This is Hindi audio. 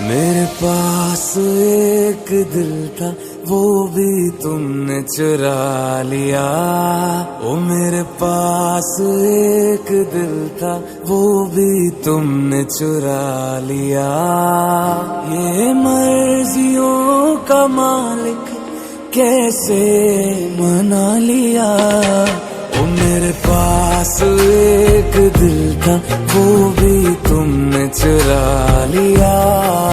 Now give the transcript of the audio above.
मेरे पास एक दिल था, वो भी तुमने चुरा लिया। ओ मेरे पास एक दिल था, वो भी तुमने चुरा लिया। ये मर्जियों का मालिक कैसे मना लिया। ओ मेरे पास एक दिल था, वो भी तुमने चुरा लिया।